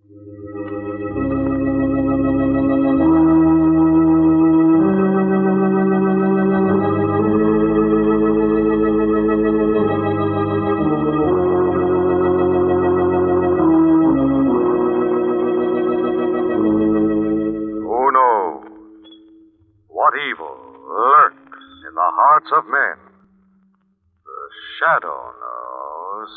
Who knows what evil lurks in the hearts of men? The shadow knows.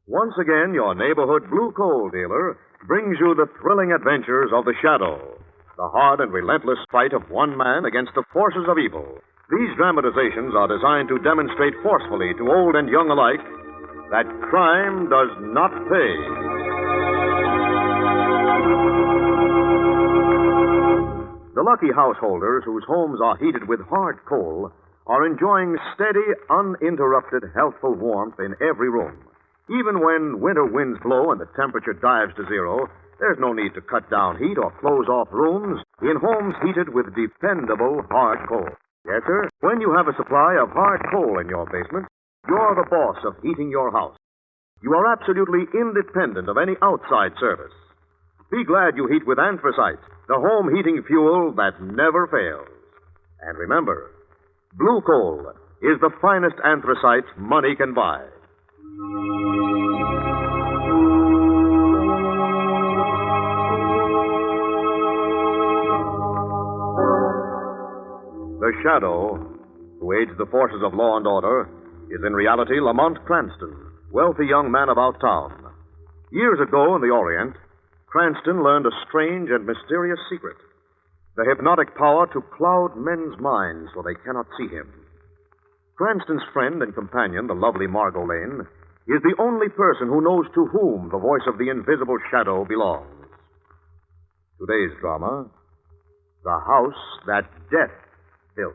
Once again, your neighborhood blue coal dealer brings you the thrilling adventures of the Shadow, the hard and relentless fight of one man against the forces of evil. These dramatizations are designed to demonstrate forcefully to old and young alike that crime does not pay. The lucky householders whose homes are heated with hard coal are enjoying steady, uninterrupted, healthful warmth in every room. Even when winter winds blow and the temperature dives to zero, there's no need to cut down heat or close off rooms in homes heated with dependable hard coal. Yes, sir, when you have a supply of hard coal in your basement, you're the boss of heating your house. You are absolutely independent of any outside service. Be glad you heat with anthracite, the home heating fuel that never fails. And remember, blue coal is the finest anthracite money can buy. The Shadow, who aids the forces of law and order, is in reality Lamont Cranston, wealthy young man about town. Years ago in the Orient, Cranston learned a strange and mysterious secret: the hypnotic power to cloud men's minds so they cannot see him. Cranston's friend and companion, the lovely Margot Lane, is the only person who knows to whom the voice of the invisible Shadow belongs. Today's drama, The House That Death Built.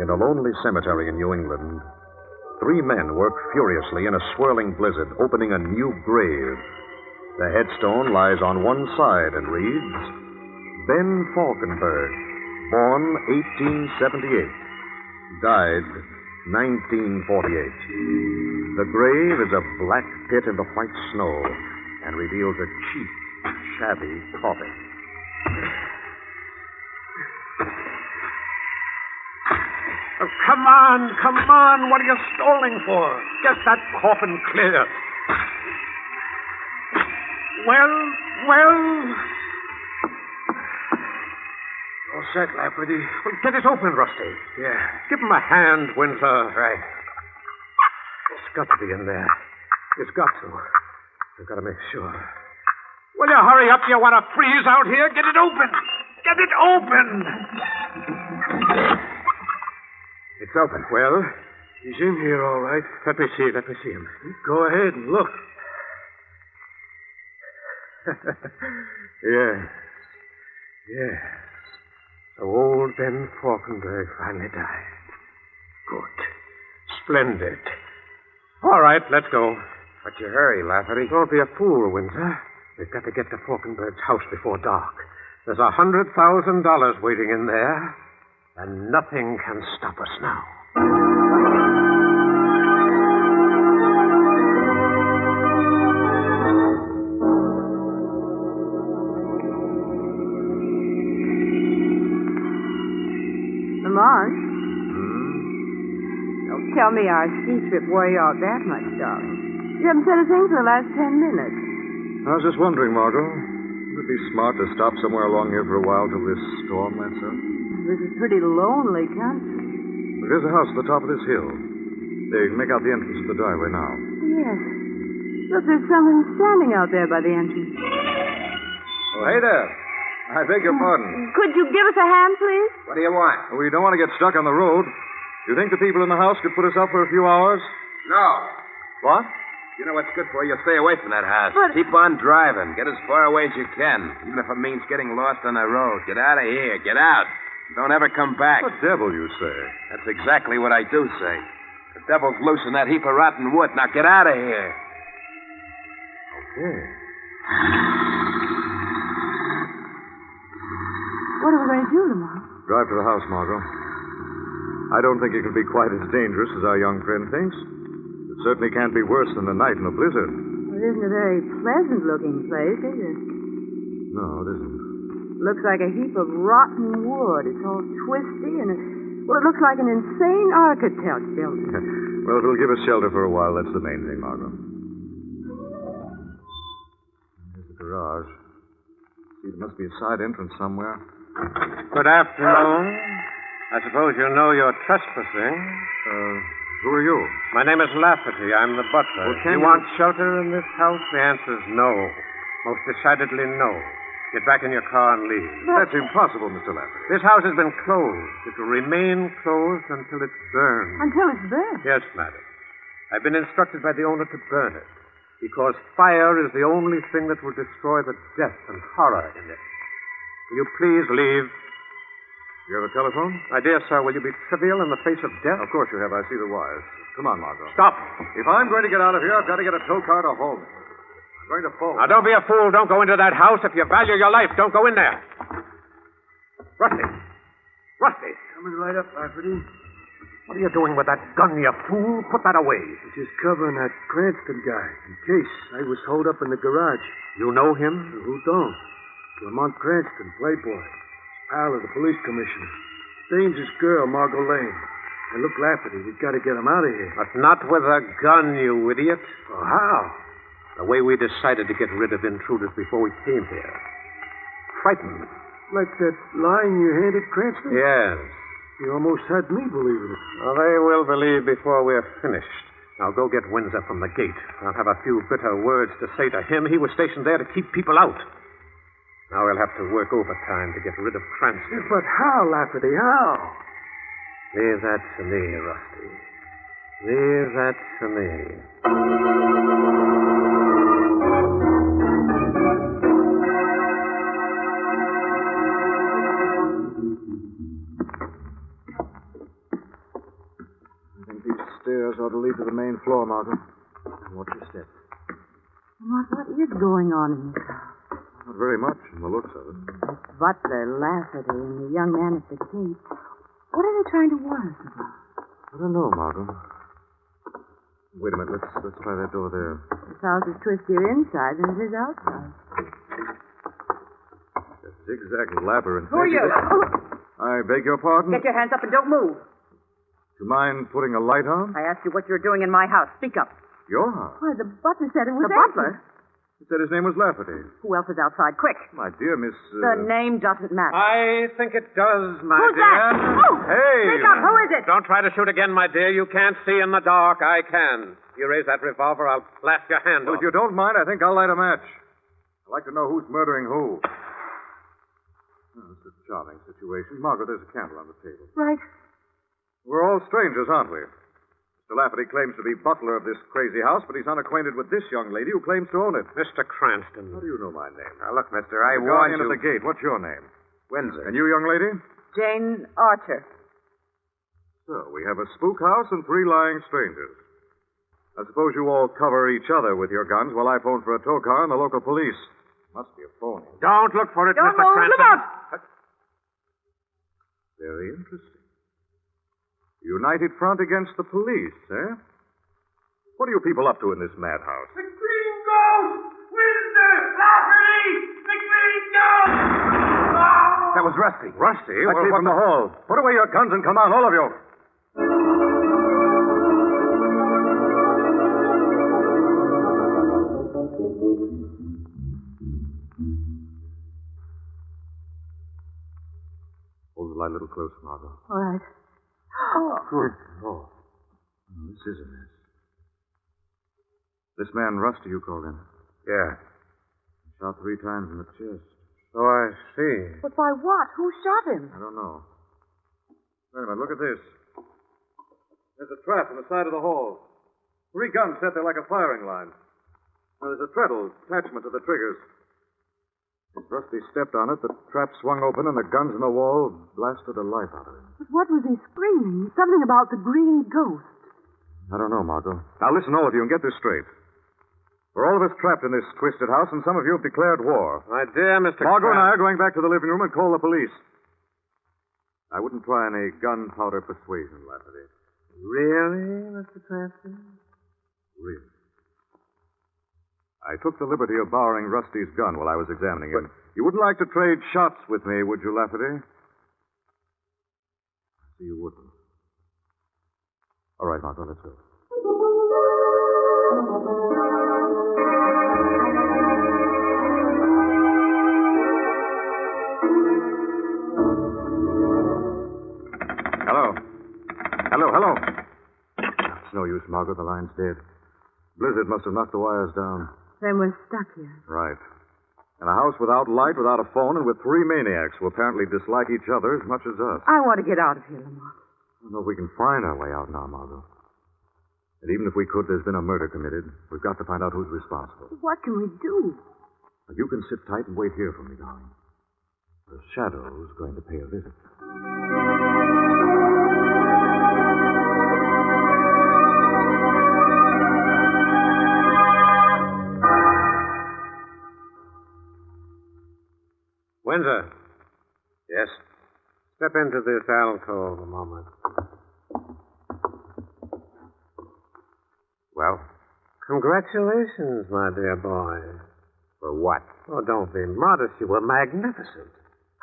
In a lonely cemetery in New England, 3 men work furiously in a swirling blizzard, opening a new grave. The headstone lies on one side and reads, Ben Falkenberg, born 1878, died 1948. The grave is a black pit in the white snow and reveals a cheap, shabby coffin. Oh, come on. What are you stalling for? Get that coffin clear. Well. All set, Lafferty. Well, get it open, Rusty. Yeah. Give him a hand, Winslow. Right. It's got to be in there. It's got to. I've got to make sure. Will you hurry up? You want to freeze out here? Get it open. Get it open. It's open. Well, he's in here, all right. Let me see him. Go ahead and look. Yes. So old Ben Falkenberg finally died. Good. Splendid. All right, let's go. What's your hurry, Lafferty? Don't be a fool, Windsor. We've got to get to Falkenberg's house before dark. There's $100,000 waiting in there, and nothing can stop us now. Lamont? Don't tell me our ski trip wore you out that much, darling. You haven't said a thing for the last 10 minutes. I was just wondering, Margot. Would it be smart to stop somewhere along here for a while till this storm lets up? This is pretty lonely country. There's a house at the top of this hill. There, you can make out the entrance to the driveway now. Yes. Look, there's someone standing out there by the entrance. Oh, hey there. I beg your pardon. Could you give us a hand, please? What do you want? We don't want to get stuck on the road. Do you think the people in the house could put us up for a few hours? No. What? You know what's good for you? Stay away from that house. But- Keep on driving. Get as far away as you can, even if it means getting lost on the road. Get out of here. Get out. Don't ever come back. What the devil you say? That's exactly what I do say. The devil's loose in that heap of rotten wood. Now get out of here. Okay. What are we going to do tomorrow? Drive to the house, Margot. I don't think it can be quite as dangerous as our young friend thinks. It certainly can't be worse than a night in a blizzard. Well, it isn't a very pleasant-looking place, is it? No, it isn't. Looks like a heap of rotten wood. It's all twisty and well, it looks like an insane architect built it. Well, it'll give us shelter for a while. That's the main thing, Margot. Here's the garage. See, there must be a side entrance somewhere. Good afternoon. I suppose you know you're trespassing. Who are you? My name is Lafferty. I'm the butler. Well, can you want shelter in this house? The answer's no. Most decidedly no. Get back in your car and leave. That's impossible, Mr. Lafferty. This house has been closed. It will remain closed until it's burned. Until it's burned? Yes, madam. I've been instructed by the owner to burn it because fire is the only thing that will destroy the death and horror in it. Will you please leave? You have a telephone? My dear sir, will you be trivial in the face of death? Of course you have. I see the wires. Come on, Margot. Stop. If I'm going to get out of here, I've got to get a tow car to home. I'm going to phone. Now, don't be a fool. Don't go into that house. If you value your life, don't go in there. Rusty. Rusty. Coming right up, Lafferty. What are you doing with that gun, you fool? Put that away. Just covering that Cranston guy in case I was holed up in the garage. You know him? Who don't? Lamont Cranston, playboy. Pal of the police commissioner. Dangerous girl, Margot Lane. And look, Lafferty, we've got to get him out of here. But not with a gun, you idiot. Oh, how? The way we decided to get rid of intruders before we came here. Frightened. Like that line you handed Cranston? Yes. You almost had me believing it. Well, they will believe before we're finished. Now go get Windsor from the gate. I'll have a few bitter words to say to him. He was stationed there to keep people out. Now we'll have to work overtime to get rid of Cranston. But how, Lafferty, how? Leave that to me, Rusty. Leave that to me. I think these stairs ought to lead to the main floor, Margot. Watch your step. What is going on in this house? Not very much from the looks of it. This butler, Lafferty, and the young man at the gate. What are they trying to warn us about? I don't know, Margot. Wait a minute. Let's try that door there. This house is twistier inside than it is outside. That zigzag labyrinth. Who are you? I beg your pardon? Get your hands up and don't move. Do you mind putting a light on? I asked you what you're doing in my house. Speak up. Your house. Why, the butler said it was The empty. butler? He said his name was Lafferty. Who else is outside? Quick. My dear Miss... The name doesn't matter. I think it does, my Who's dear. that? Oh! Hey! Speak up. Who is it? Don't try to shoot again, my dear. You can't see in the dark. I can. You raise that revolver, I'll blast your hand Well, off. if you don't mind, I think I'll light a match. I'd like to know who's murdering who. Oh, it's a charming situation. Margaret, there's a candle on the table. Right. We're all strangers, aren't we? Mr. Lafferty claims to be butler of this crazy house, but he's unacquainted with this young lady who claims to own it. Mr. Cranston. How do you know my name? Now, look, mister, I The warned guardian you. at the gate. What's your name? Windsor. And you, young lady? Jane Archer. So, we have a spook house and 3 lying strangers. I suppose you all cover each other with your guns while I phone for a tow car and the local police. Must be a phony. Don't look for it, Don't Mr. move. Cranston. Look out! Very interesting. United front against the police, eh? What are you people up to in this madhouse? The Green Ghost! Windsor! Lafferty! The Green Ghost! That was Rusty. Rusty? Let's leave from the hall. Put away your guns and come on, all of you. Hold the light a little closer, Margot. All right. Good Lord. This is a mess. This man, Rusty, you called in. Yeah. Shot 3 times in the chest. So I see. But by what? Who shot him? I don't know. Wait a minute, look at this. There's a trap in the side of the hall. 3 guns set there like a firing line. Now, there's a treadle attachment to the triggers. As Rusty stepped on it, the trap swung open and the guns in the wall blasted the life out of him. But what was he screaming? Something about the green ghost. I don't know, Margot. Now, listen, all of you, and get this straight. We're all of us trapped in this twisted house, and some of you have declared war. My dear Mr. Margot and I Kraft. are going back to the living room and call the police. I wouldn't try any gunpowder persuasion, Lafferty. Really, Mr. Cranston? Really. I took the liberty of borrowing Rusty's gun while I was examining him. You wouldn't like to trade shots with me, would you, Lafferty? I see you wouldn't. All right, Margot, let's go. Hello. It's no use, Margot. The line's dead. Blizzard must have knocked the wires down. Then we're stuck here. Right. In a house without light, without a phone, and with three maniacs who apparently dislike each other as much as us. I want to get out of here, Lamont. I don't know if we can find our way out now, Margot. And even if we could, there's been a murder committed. We've got to find out who's responsible. What can we do? Now, you can sit tight and wait here for me, darling. The Shadow's going to pay a visit. Windsor. Yes? Step into this alcove a moment. Well? Congratulations, my dear boy. For what? Oh, don't be modest. You were magnificent.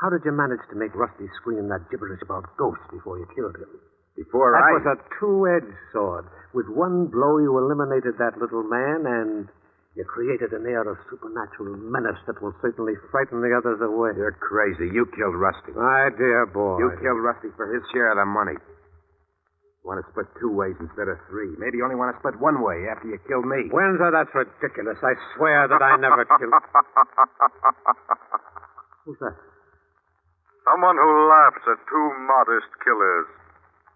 How did you manage to make Rusty scream that gibberish about ghosts before you killed him? Before That I... was a two-edged sword. With one blow, you eliminated that little man, and you created an air of supernatural menace that will certainly frighten the others away. You're crazy. You killed Rusty. My dear boy. You killed Rusty for his share of the money. You want to split two ways instead of three. Maybe you only want to split one way after you killed me. Windsor, that's ridiculous. I swear that I never killed... Who's that? Someone who laughs at two modest killers,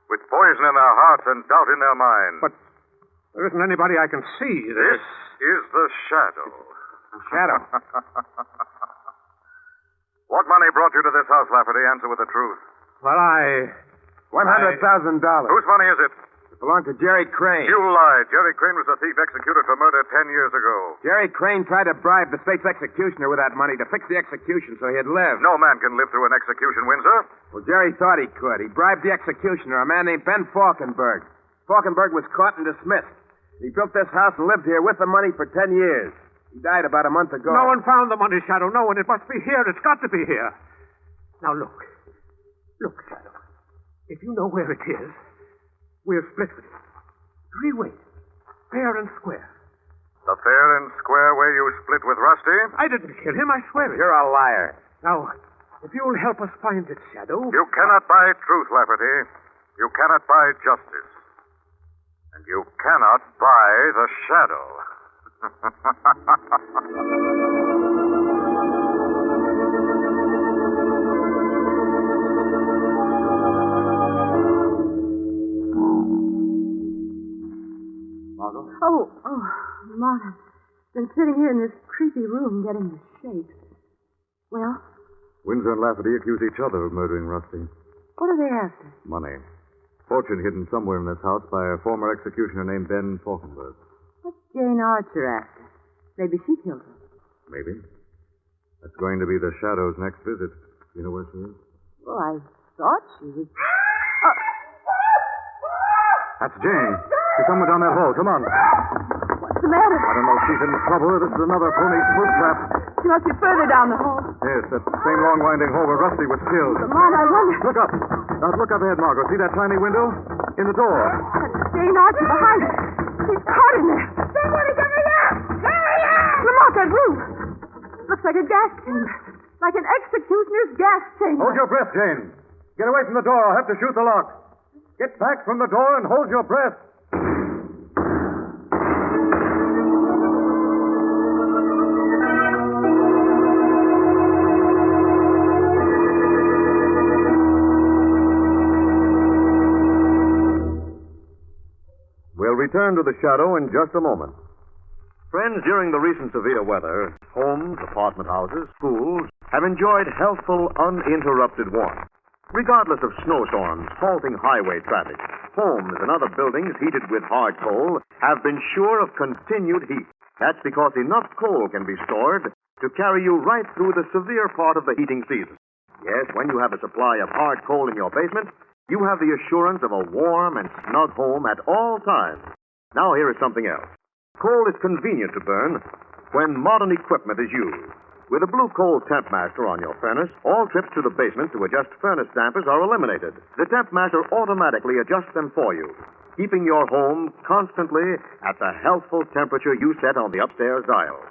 with poison in their hearts and doubt in their minds. But there isn't anybody I can see. This is the Shadow. Shadow? What money brought you to this house, Lafferty? Answer with the truth. Well, $100,000. Whose money is it? It belonged to Jerry Crane. You lied. Jerry Crane was the thief executed for murder 10 years ago. Jerry Crane tried to bribe the state's executioner with that money to fix the execution so he'd live. No man can live through an execution, Windsor. Well, Jerry thought he could. He bribed the executioner, a man named Ben Falkenberg. Falkenberg was caught and dismissed. He built this house and lived here with the money for 10 years. He died about a month ago. No one found the money, Shadow. No one. It must be here. It's got to be here. Now, look. Look, Shadow. If you know where it is, we'll split with it. 3 ways. Fair and square. The fair and square way you split with Rusty? I didn't kill him. I swear it. You're a liar. Now, if you'll help us find it, Shadow... You cannot buy truth, Lafferty. You cannot buy justice. And you cannot buy the Shadow. Margot? Oh, Lamont, I've been sitting here in this creepy room getting the shakes. Well, Windsor and Lafferty accuse each other of murdering Rusty. what are they after? Money. Fortune hidden somewhere in this house by a former executioner named Ben Falkenberg. What's Jane Archer after? Maybe she killed him. Maybe. That's going to be the Shadow's next visit. You know where she is? Well, I thought she was... That's Jane. She's somewhere down that hall. Come on. What's the matter? I don't know if she's in trouble or this is another phony spoof trap. She must be further down the hall. Yes, that same long winding hall where Rusty was killed. Lamont, I wonder... Look up. Now, look up ahead, Margot. See that tiny window? In the door. That's Jane Archer behind us. She's caught in there. Somebody get me out! Hurry up! Lamont, that room. Looks like a gas chamber. Like an executioner's gas chamber. Hold your breath, Jane. Get away from the door. I'll have to shoot the lock. Get back from the door and hold your breath. We'll return to the Shadow in just a moment. Friends, during the recent severe weather, homes, apartment houses, schools have enjoyed healthful, uninterrupted warmth. Regardless of snowstorms, halting highway traffic, homes and other buildings heated with hard coal have been sure of continued heat. That's because enough coal can be stored to carry you right through the severe part of the heating season. Yes, when you have a supply of hard coal in your basement, you have the assurance of a warm and snug home at all times. Now, here is something else. Coal is convenient to burn when modern equipment is used. With a Blue Coal Temp Master on your furnace, all trips to the basement to adjust furnace dampers are eliminated. The Temp Master automatically adjusts them for you, keeping your home constantly at the healthful temperature you set on the upstairs dial.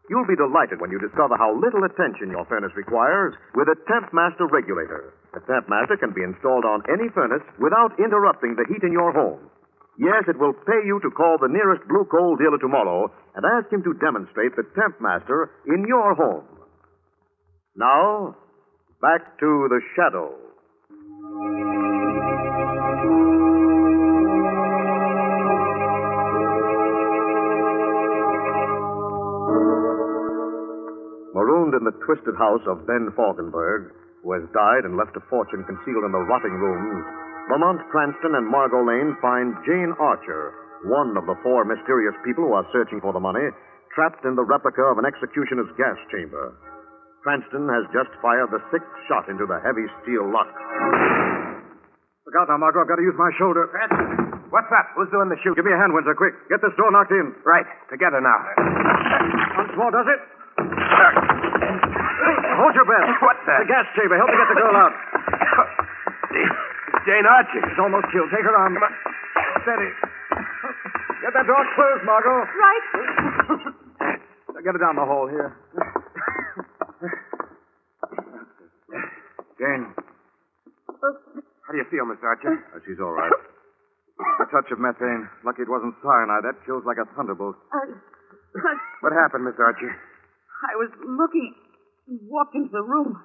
You'll be delighted when you discover how little attention your furnace requires with a Temp Master regulator. The Temp Master can be installed on any furnace without interrupting the heat in your home. Yes, it will pay you to call the nearest Blue Coal dealer tomorrow and ask him to demonstrate the Temp Master in your home. Now, back to the shadow. Marooned in the twisted house of Ben Falkenberg, who has died and left a fortune concealed in the rotting rooms, Lamont Cranston and Margot Lane find Jane Archer, one of the four mysterious people who are searching for the money, trapped in the replica of an executioner's gas chamber. Cranston has just fired the sixth shot into the heavy steel lock. Look out now, Margot. I've got to use my shoulder. Cranston, what's up? Who's doing the shooting? Give me a hand, Windsor, quick. Get this door knocked in. Right. Together now. Once more, does it? Hold your breath. What the? The gas chamber. Help me get the girl out. Jane Archer. She's almost killed. Take her arm. Steady. Get that door closed, Margot. Right. Now get her down the hall here. Jane. How do you feel, Miss Archer? She's all right. A touch of methane. Lucky it wasn't cyanide. That kills like a thunderbolt. What happened, Miss Archer? I was looking, walked into the room.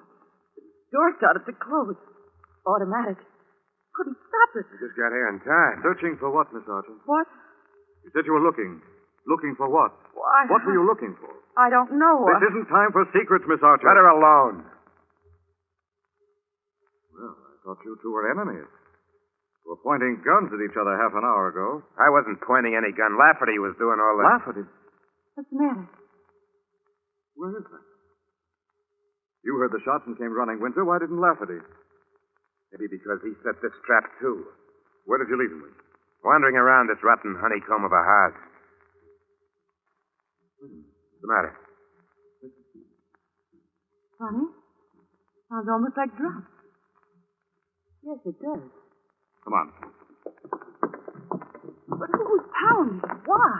The door started to close. Automatic. Couldn't stop it. You just got here in time. Searching for what, Miss Archer? What? You said you were looking. Looking for what? Why? What were you looking for? I don't know. This isn't time for secrets, Miss Archer. Let her alone. Well, I thought you two were enemies. You were pointing guns at each other half an hour ago. I wasn't pointing any gun. Lafferty was doing all that. Lafferty? What's the matter? Where is that? You heard the shots and came running, Windsor. Why didn't Lafferty? Maybe because he set this trap, too. Where did you leave him, Windsor? Wandering around this rotten honeycomb of a house. What's the matter? Funny. Sounds almost like drops. Yes, it does. Come on. But who's pounding? Why?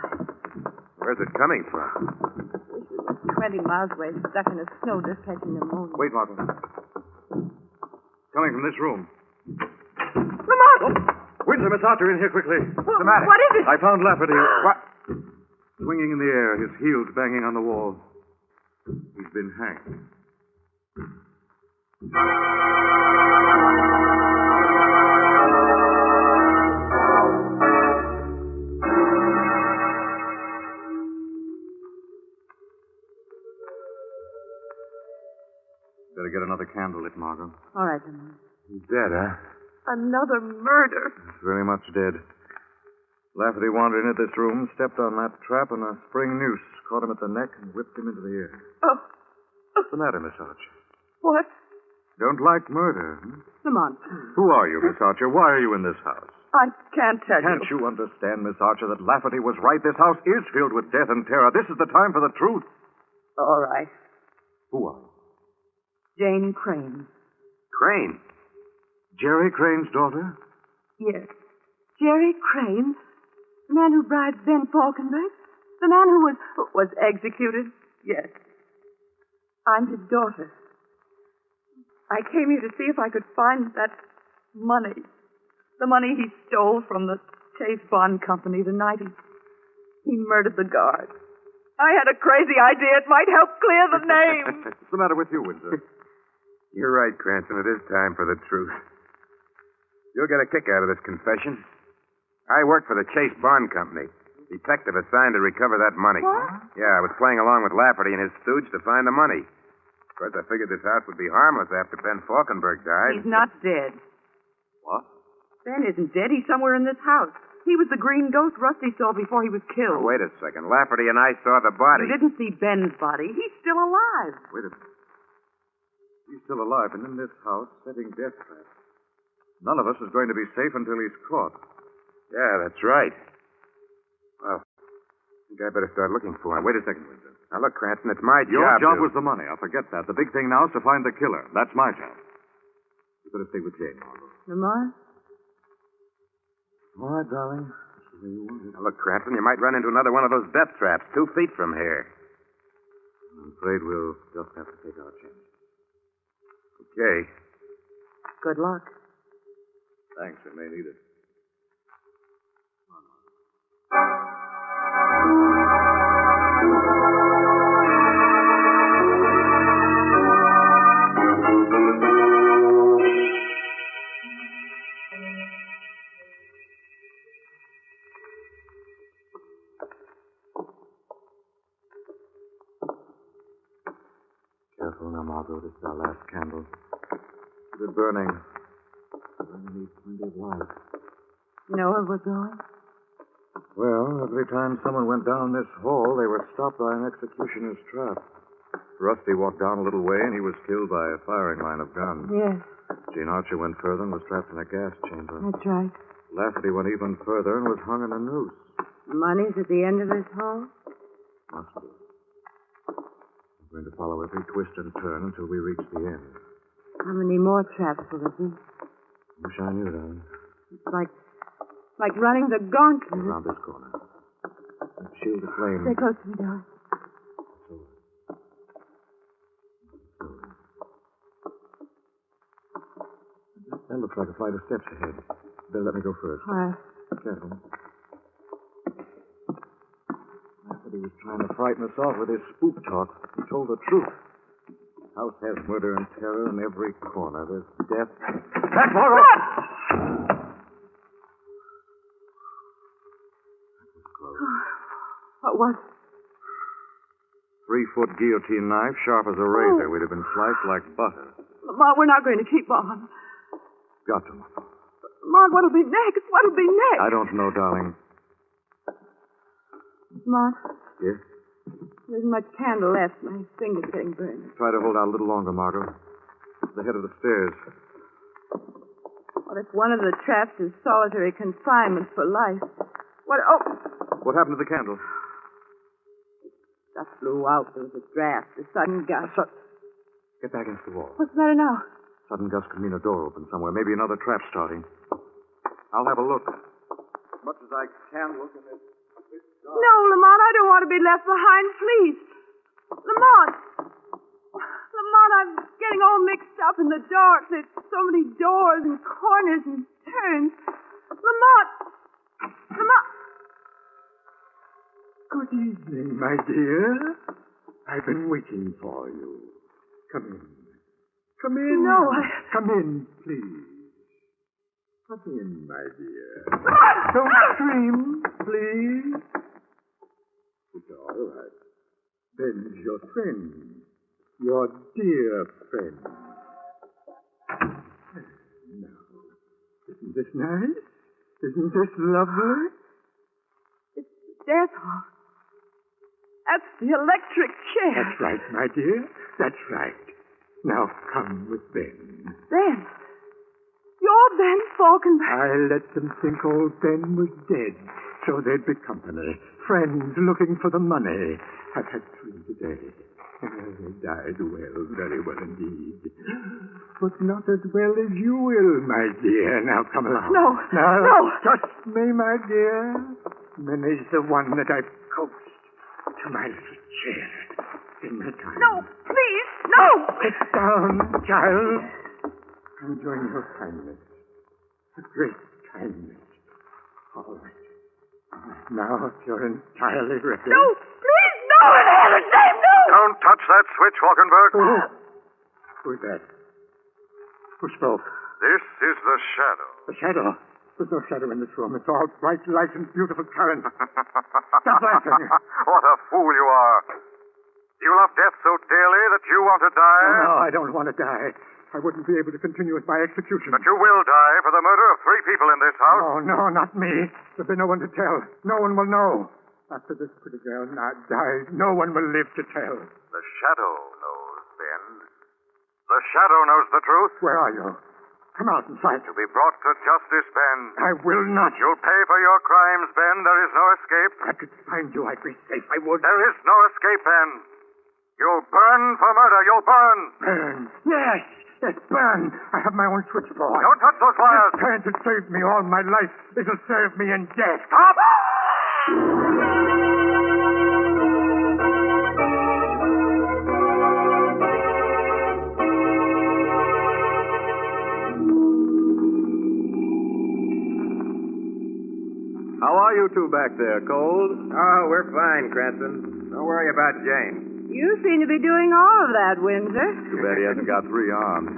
Where's it coming from? Wish we were 20 miles away, stuck in a snowdrift catching pneumonia. Wait, Margot. Coming from this room. Lamont! Windsor, Miss Archer, in here quickly. What's the matter? What is it? I found Lafferty. What? Swinging in the air, his heels banging on the wall. He's been hanged. Better get another candle lit, Margot. All right, Lamont. He's dead, huh? Another murder. He's very much dead. Lafferty wandered into this room, stepped on that trap, and a spring noose caught him at the neck and whipped him into the air. Oh. What's the matter, Miss Archer? What? Don't like murder, hmm? Lamont. Who are you, Miss Archer? Why are you in this house? I can't tell Can't you understand, Miss Archer, that Lafferty was right? This house is filled with death and terror. This is the time for the truth. All right. Who are you? Jane Crane. Crane. Jerry Crane's daughter? Yes. Jerry Crane? The man who bribed Ben Falkenberg? The man who was executed? Yes. I'm his daughter. I came here to see if I could find that money. The money he stole from the Chase Bond Company the night he murdered the guard. I had a crazy idea it might help clear the name. What's the matter with you, Windsor? You're right, Cranston. It is time for the truth. You'll get a kick out of this confession. I worked for the Chase Bond Company. Detective assigned to recover that money. What? Yeah, I was playing along with Lafferty and his stooge to find the money. Of course, I figured this house would be harmless after Ben Falkenberg died. He's not dead. What? Ben isn't dead. He's somewhere in this house. He was the green ghost Rusty saw before he was killed. Oh, wait a second. Lafferty and I saw the body. You didn't see Ben's body. He's still alive. Wait a minute. He's still alive and in this house setting death traps. None of us is going to be safe until he's caught. Yeah, that's right. Well, I think I better start looking for him. Wait a second, Winston. Now, look, Cranston, it's my Your job. job was the money. I'll forget that. The big thing now is to find the killer. That's my job. You better stay with Jane, Margot. Lamont? All right, darling. That's the way you want it. Now, look, Cranston, you might run into another one of those death traps 2 feet from here. I'm afraid we'll just have to take our chance. Okay. Good luck. Thanks. We may need it. Careful now, Margot. This is our last candle. Keep it burning. We need plenty of light. You know where we're going? Well, every time someone went down this hall, they were stopped by an executioner's trap. Rusty walked down a little way, and he was killed by a firing line of guns. Yes, Gene Archer went further and was trapped in a gas chamber. that's right. Lafferty went even further and was hung in a noose. Money's at the end of this hall? Must be. I'm going to follow every twist and turn until we reach the end. How many more traps will there be? Wish I knew, darling. It's like running the gauntlet. Around this corner. Shield the flame. Stay close to me, darling. That looks like a flight of steps ahead. Better let me go first. All right. Careful. Lafferty was trying to frighten us off with his spook talk. He told the truth. The house has murder and terror in every corner. There's death. Back, Margot! What was it? 3-foot guillotine knife, sharp as a razor. We'd have been sliced like butter. Lamont, we're not going to keep on. Got to. Lamont, what'll be next? What'll be next? I don't know, darling. Lamont, Yes? there isn't much candle left. My finger's getting burned. Try to hold out a little longer, Margot. It's the head of the stairs. What if one of the traps is solitary confinement for life? What? Oh! What happened to the candle? Stuff blew out. There was a draft, a sudden gust. Get back against the wall. What's the matter now? Sudden gust could mean a door open somewhere. Maybe another trap starting. I'll have a look. As much as I can look in this. No, Lamont, I don't want to be left behind, please. Lamont! Lamont, I'm getting all mixed up in the dark. There's so many doors and corners and turns. Lamont! Lamont! Good evening, my dear. I've been waiting for you. Come in. Come in. No, Come in, please. Come in, my dear. Lamont! Don't scream, please. It's all right. Ben's your friend. Your dear friend. Now, isn't this nice? Isn't this lovely? It's death hall. That's the electric chair. That's right, my dear. That's right. Now come with Ben. Ben? You're Ben Falkenberg. I let them think old Ben was dead, so they'd be company. Friends looking for the money. I've had 3 today. They died well, very well indeed. But not as well as you will, my dear. Now come along. No, Now, no. trust me, my dear. Many's the one that I've coaxed to my little chair in my time. No, please, no! Sit down, child. I'm enjoying your kindness. A great kindness. All right. Now, if you're entirely ready. No, please, no, in heaven's name, no! Don't touch that switch, Falkenberg. Who's that? Who spoke? This is the shadow. The shadow. There's no shadow in this room. It's all bright light and beautiful current. Stop laughing. What a fool you are. You love death so dearly that you want to die? No, I don't want to die. I wouldn't be able to continue with my execution. But you will die for the murder of 3 people in this house. Oh, no, not me. There'll be no one to tell. No one will know. After this pretty girl now dies, no one will live to tell. The shadow knows, Ben. The shadow knows the truth. Where are you? Come out and fight. To be brought to justice, Ben. I will not. You'll pay for your crimes, Ben. There is no escape. If I could find you, I'd be safe. I would. There is no escape, Ben. You'll burn for murder. You'll burn. Burn. Yes. Yes, burn. I have my own switchboard. Don't touch those wires. It's trying to save me all my life. It'll serve me in death. Stop! How are you two back there, Cold? Oh, we're fine, Cranston. Don't worry about Jane. You seem to be doing all of that, Windsor. Too bad he hasn't got 3 arms.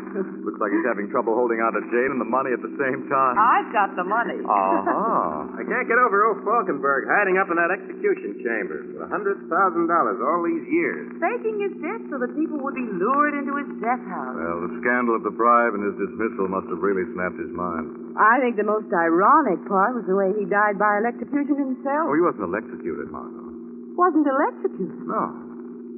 Looks like he's having trouble holding on to Jane and the money at the same time. I've got the money. Uh-huh. I can't get over old Falkenberg hiding up in that execution chamber with $100,000 all these years. Faking his death so that people would be lured into his death house. Well, the scandal of the bribe and his dismissal must have really snapped his mind. I think the most ironic part was the way he died by electrocution himself. Oh, he wasn't electrocuted, Margot. Wasn't electrocuted. No,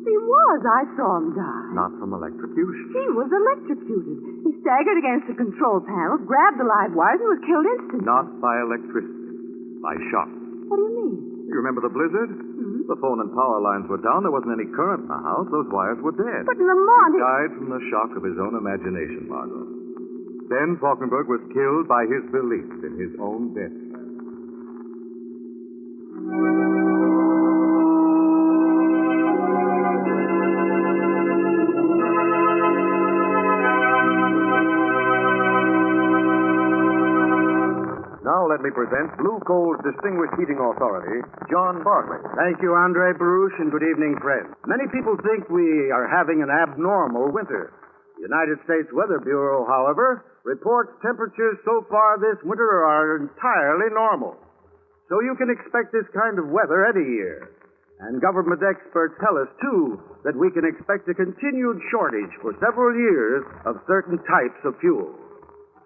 He was. I saw him die. not from electrocution. He was electrocuted. He staggered against the control panel, grabbed the live wires, and was killed instantly. Not by electricity. By shock. What do you mean? You remember the blizzard? Hmm? The phone and power lines were down. There wasn't any current in the house. Those wires were dead. But Lamont... He died from the shock of his own imagination, Margot. Then Falkenberg was killed by his belief in his own death. Now let me present Blue Coal's distinguished heating authority, John Bartley. Thank you, Andre Baruch, and good evening, friends. Many people think we are having an abnormal winter. The United States Weather Bureau, however, reports temperatures so far this winter are entirely normal. So you can expect this kind of weather any year. And government experts tell us, too, that we can expect a continued shortage for several years of certain types of fuel.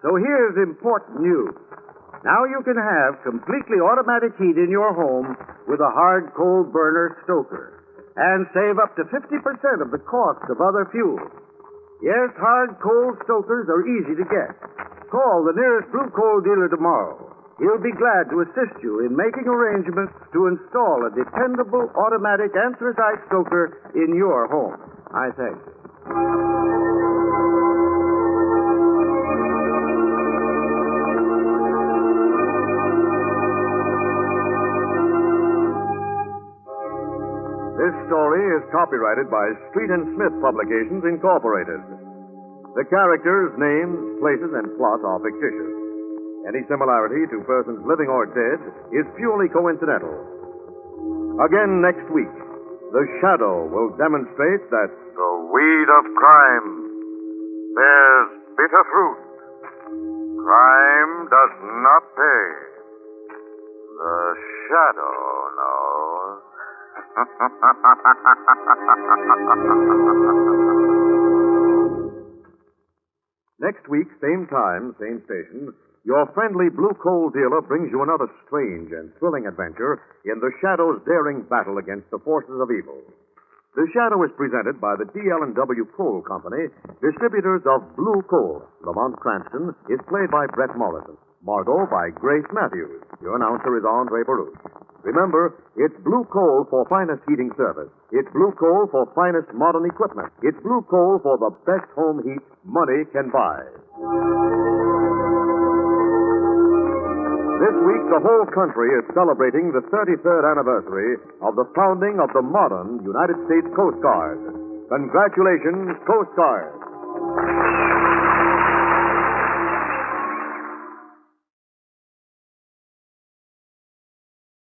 So here's important news. Now you can have completely automatic heat in your home with a hard coal burner stoker and save up to 50% of the cost of other fuels. Yes, hard coal stokers are easy to get. Call the nearest Blue Coal dealer tomorrow. He'll be glad to assist you in making arrangements to install a dependable automatic anthracite stoker in your home. I thank you. This story is copyrighted by Street and Smith Publications, Incorporated. The characters, names, places, and plot are fictitious. Any similarity to persons living or dead is purely coincidental. Again next week, the shadow will demonstrate that The weed of crime bears bitter fruit. Crime does not pay. The shadow knows. next week, same time, same station, your friendly Blue Coal dealer brings you another strange and thrilling adventure in the Shadow's daring battle against the forces of evil. The Shadow is presented by the DL&W Coal Company, distributors of Blue Coal. Lamont Cranston is played by Brett Morrison. Margot by Grace Matthews. Your announcer is Andre Baruch. Remember, it's Blue Coal for finest heating service. It's Blue Coal for finest modern equipment. It's Blue Coal for the best home heat money can buy. This week, the whole country is celebrating the 33rd anniversary of the founding of the modern United States Coast Guard. Congratulations, Coast Guard.